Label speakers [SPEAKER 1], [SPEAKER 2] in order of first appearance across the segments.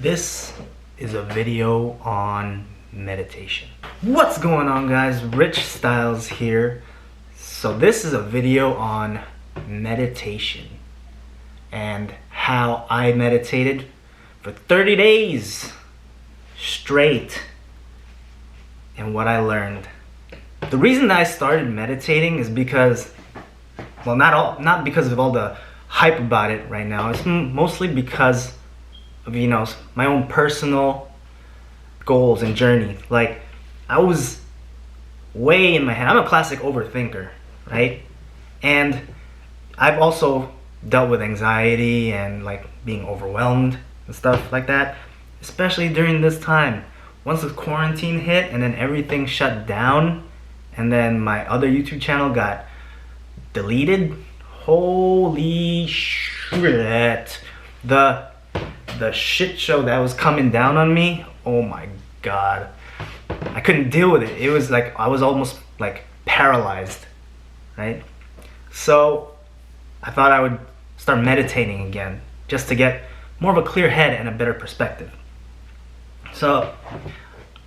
[SPEAKER 1] This is a video on meditation. What's going on, guys? Rich Styles here. So this is a video on meditation and how I meditated for 30 days straight and what I learned. The reason that I started meditating is because, well, not because of all the hype about it right now. It's mostly because of, my own personal goals and journey. Like, I was way in my head. I'm a classic overthinker, right? And I've also dealt with anxiety and like being overwhelmed and stuff like that, especially during this time. Once the quarantine hit and then everything shut down and then my other YouTube channel got deleted, holy shit. The shit show that was coming down on me, oh my god. I couldn't deal with it. It was like I was almost like paralyzed, right? So I thought I would start meditating again just to get more of a clear head and a better perspective. So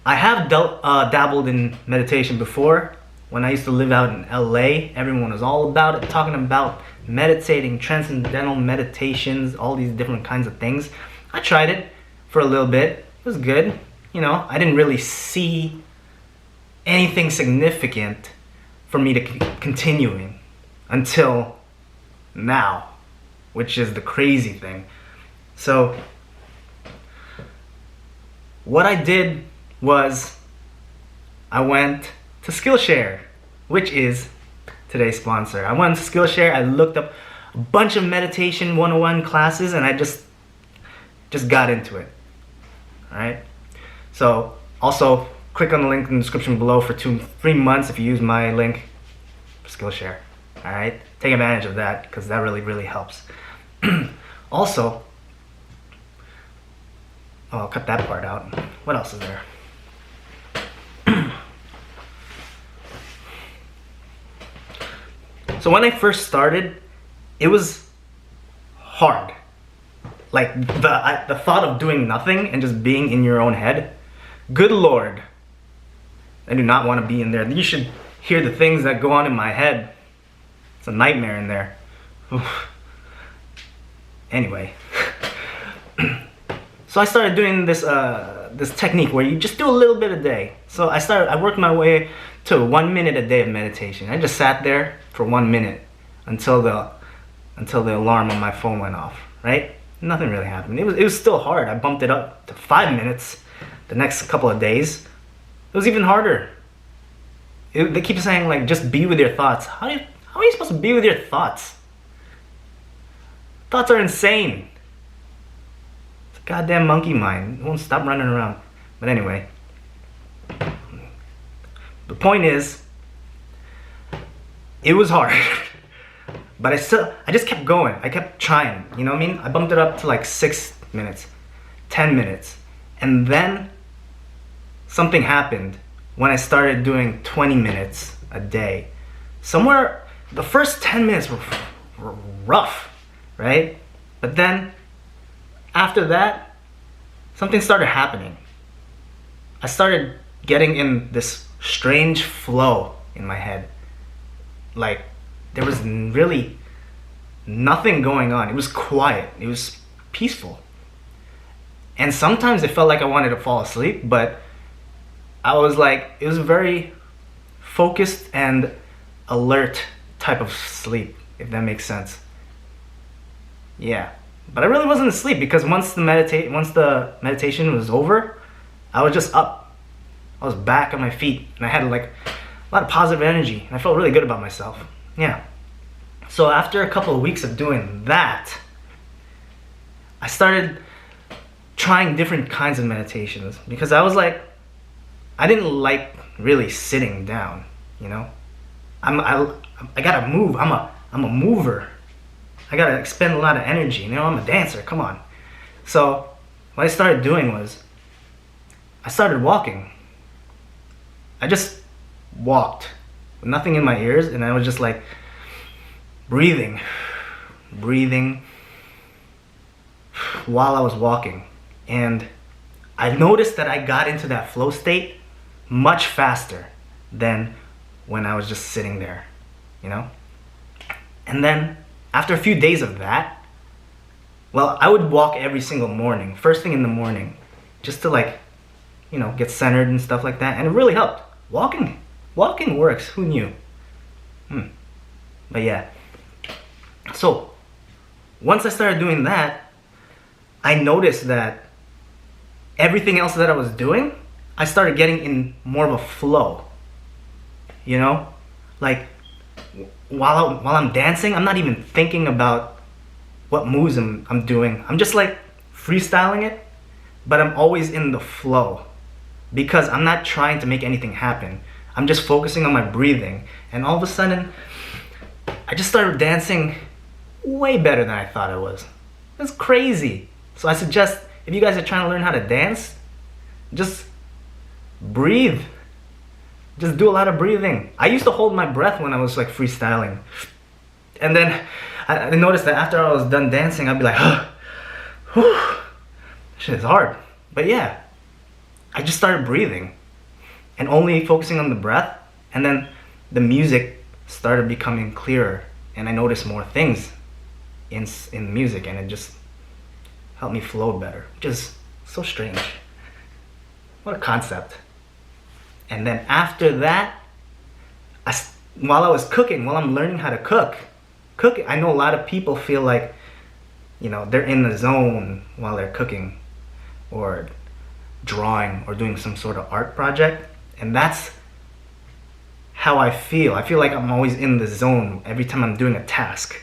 [SPEAKER 1] I have dabbled in meditation before. When I used to live out in LA, everyone was all about it, talking about meditating, transcendental meditations, all these different kinds of things. I tried it for a little bit. It was good. I didn't really see anything significant for me to continuing until now, which is the crazy thing. So what I did was I went to Skillshare, which is today's sponsor. I went to Skillshare, I looked up a bunch of meditation 101 classes and I just got into it. Alright? So also click on the link in the description below for 2 free months if you use my link for Skillshare. Alright? Take advantage of that because that really helps. Also, I'll cut that part out. What else is there? So when I first started, it was hard. Like the thought of doing nothing and just being in your own head. Good Lord. I do not want to be in there. You should hear the things that go on in my head. It's a nightmare in there. Oof. Anyway. So I started doing this technique where you just do a little bit a day. So I worked my way to 1 minute a day of meditation. I just sat there for 1 minute until the alarm on my phone went off, right? Nothing really happened. It was still hard. I bumped it up to 5 minutes the next couple of days. It was even harder. They keep saying like just be with your thoughts. How are you supposed to be with your thoughts? Thoughts are insane. It's a goddamn monkey mind. It won't stop running around. But anyway, the point is, it was hard. But I just kept going. I kept trying, you know what I mean? I bumped it up to like 6 minutes, 10 minutes. And then something happened when I started doing 20 minutes a day. Somewhere, the first 10 minutes were rough, right? But then, after that, something started happening. I started getting in this strange flow in my head. Like, there was really nothing going on. It was quiet. It was peaceful. And sometimes it felt like I wanted to fall asleep, but I was like, it was a very focused and alert type of sleep, if that makes sense. Yeah. But I really wasn't asleep because once the meditation was over, I was just up. I was back on my feet and I had like a lot of positive energy and I felt really good about myself. Yeah. So after a couple of weeks of doing that, I started trying different kinds of meditations because I was like, I didn't like really sitting down, I gotta move. I'm a mover. I gotta expend a lot of energy. I'm a dancer. Come on. So what I started doing was I started walking. I just walked with nothing in my ears and I was just like breathing while I was walking. And I noticed that I got into that flow state much faster than when I was just sitting there, you know? And then after a few days of that, well, I would walk every single morning, first thing in the morning, just to like, you know, get centered and stuff like that. And it really helped. Walking works. Who knew? But yeah. So once I started doing that, I noticed that everything else that I was doing, I started getting in more of a flow. You know, like while I'm dancing, I'm not even thinking about what moves I'm doing. I'm just like freestyling it, but I'm always in the flow because I'm not trying to make anything happen. I'm just focusing on my breathing, and all of a sudden, I just started dancing way better than I thought I was. It's crazy. So I suggest if you guys are trying to learn how to dance, just breathe. Just do a lot of breathing. I used to hold my breath when I was like freestyling. And then I noticed that after I was done dancing, I'd be like, whew, shit is hard. But yeah, I just started breathing and only focusing on the breath. And then the music started becoming clearer. And I noticed more things in music, and it just helped me flow better, which is so strange. What a concept. And then after that, while I was cooking, while I'm learning how to cook, I know a lot of people feel like, you know, they're in the zone while they're cooking or drawing or doing some sort of art project. And that's how I feel. I feel like I'm always in the zone every time I'm doing a task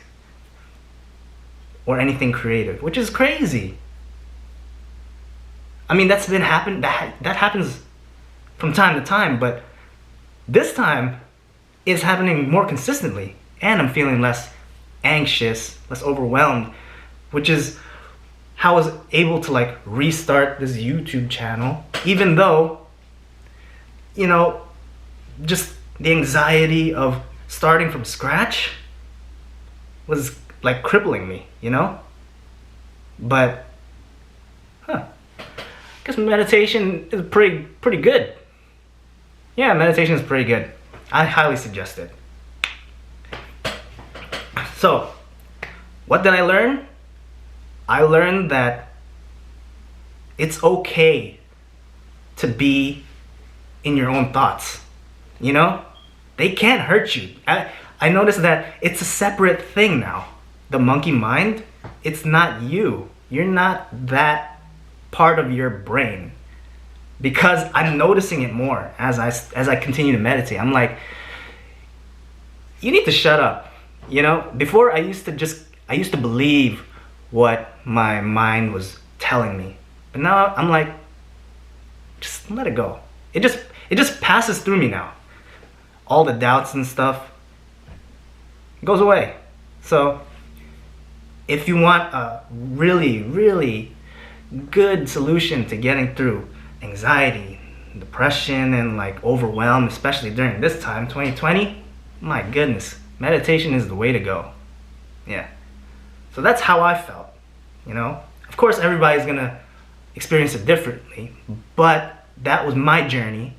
[SPEAKER 1] or anything creative, which is crazy. I mean, that happens from time to time, but this time it's happening more consistently, and I'm feeling less anxious, less overwhelmed, which is how I was able to like restart this YouTube channel, even though, you know, just the anxiety of starting from scratch was like crippling me, you know? But I guess meditation is pretty good. Yeah, meditation is pretty good. I highly suggest it. So, what did I learn? I learned that it's okay to be in your own thoughts. You know? They can't hurt you. I noticed that it's a separate thing now. The monkey mind, it's not you. You're not that part of your brain. Because I'm noticing it more as I continue to meditate. I'm like, you need to shut up. You know, before I used to believe what my mind was telling me. But now I'm like, just let it go. It just passes through me now. All the doubts and stuff goes away. So if you want a really, really good solution to getting through anxiety, depression, and like overwhelm, especially during this time, 2020, my goodness, meditation is the way to go. Yeah. So that's how I felt, you know? Of course, everybody's gonna experience it differently, but that was my journey,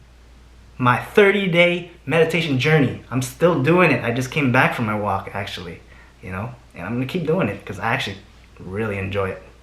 [SPEAKER 1] my 30-day meditation journey. I'm still doing it. I just came back from my walk, actually, you know? And I'm gonna keep doing it because I actually really enjoy it.